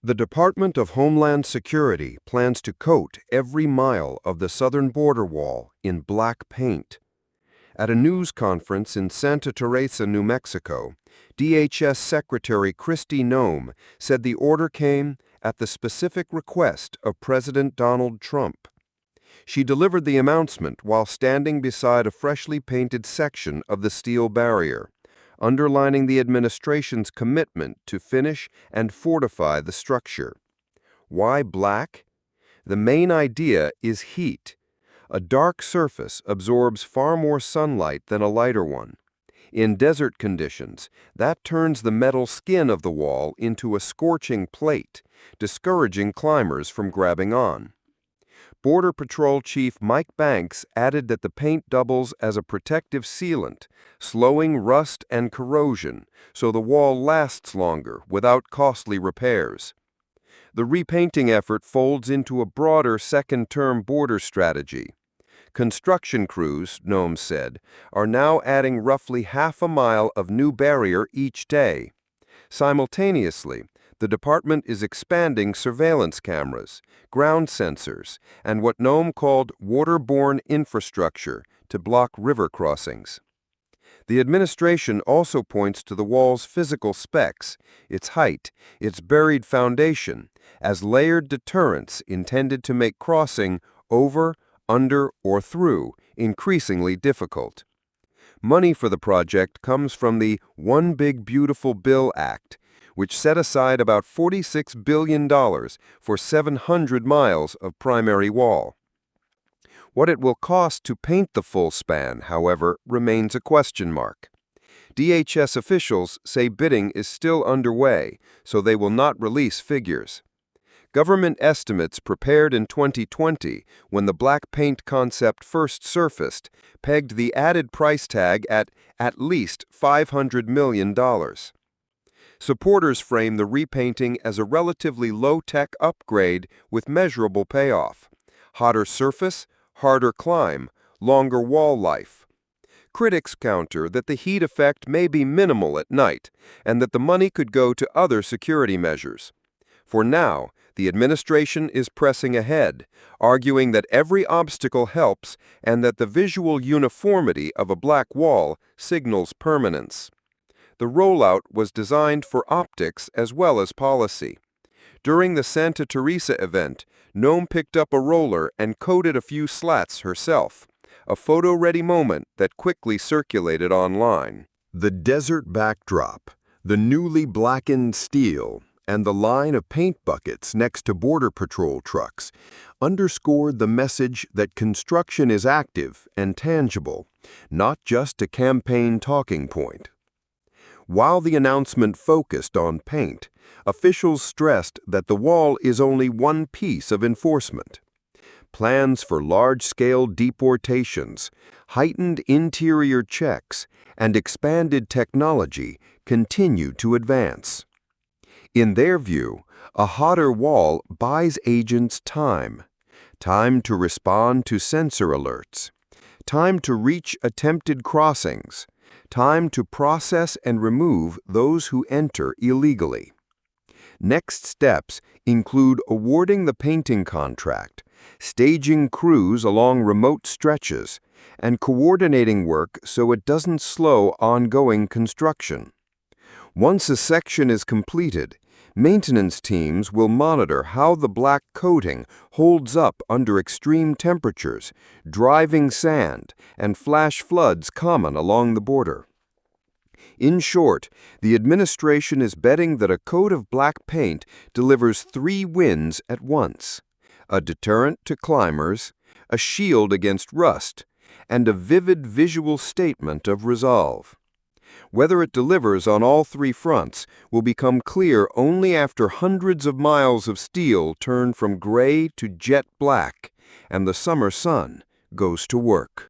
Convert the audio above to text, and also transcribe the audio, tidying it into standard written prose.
The Department of Homeland Security plans to coat every mile of the southern border wall in black paint. At a news conference in Santa Teresa, New Mexico, DHS Secretary Kristi Noem said the order came at the specific request of President Donald Trump. She delivered the announcement while standing beside a freshly painted section of the steel barrier, underlining the administration's commitment to finish and fortify the structure. Why black? The main idea is heat. A dark surface absorbs far more sunlight than a lighter one. In desert conditions, that turns the metal skin of the wall into a scorching plate, discouraging climbers from grabbing on. Border Patrol Chief Mike Banks added that the paint doubles as a protective sealant, slowing rust and corrosion, so the wall lasts longer without costly repairs. The repainting effort folds into a broader second-term border strategy. Construction crews, Noem said, are now adding roughly half a mile of new barrier each day. Simultaneously, the department is expanding surveillance cameras, ground sensors, and what Noem called waterborne infrastructure to block river crossings. The administration also points to the wall's physical specs, its height, its buried foundation, as layered deterrents intended to make crossing over, under, or through increasingly difficult. Money for the project comes from the One Big Beautiful Bill Act, which set aside about $46 billion for 700 miles of primary wall. What it will cost to paint the full span, however, remains a question mark. DHS officials say bidding is still underway, so they will not release figures. Government estimates prepared in 2020, when the black paint concept first surfaced, pegged the added price tag at least $500 million. Supporters frame the repainting as a relatively low-tech upgrade with measurable payoff. Hotter surface, harder climb, longer wall life. Critics counter that the heat effect may be minimal at night and that the money could go to other security measures. For now, the administration is pressing ahead, arguing that every obstacle helps and that the visual uniformity of a black wall signals permanence. The rollout was designed for optics as well as policy. During the Santa Teresa event, Noem picked up a roller and coated a few slats herself, a photo-ready moment that quickly circulated online. The desert backdrop, the newly blackened steel, and the line of paint buckets next to Border Patrol trucks underscored the message that construction is active and tangible, not just a campaign talking point. While the announcement focused on paint, officials stressed that the wall is only one piece of enforcement. Plans for large-scale deportations, heightened interior checks, and expanded technology continue to advance. In their view, a hotter wall buys agents time to respond to sensor alerts, time to reach attempted crossings, time to process and remove those who enter illegally. Next steps include awarding the painting contract, staging crews along remote stretches, and coordinating work so it doesn't slow ongoing construction. Once a section is completed, maintenance teams will monitor how the black coating holds up under extreme temperatures, driving sand, and flash floods common along the border. In short, the administration is betting that a coat of black paint delivers 3 wins at once: a deterrent to climbers, a shield against rust, and a vivid visual statement of resolve. Whether it delivers on all 3 fronts will become clear only after hundreds of miles of steel turn from gray to jet black and the summer sun goes to work.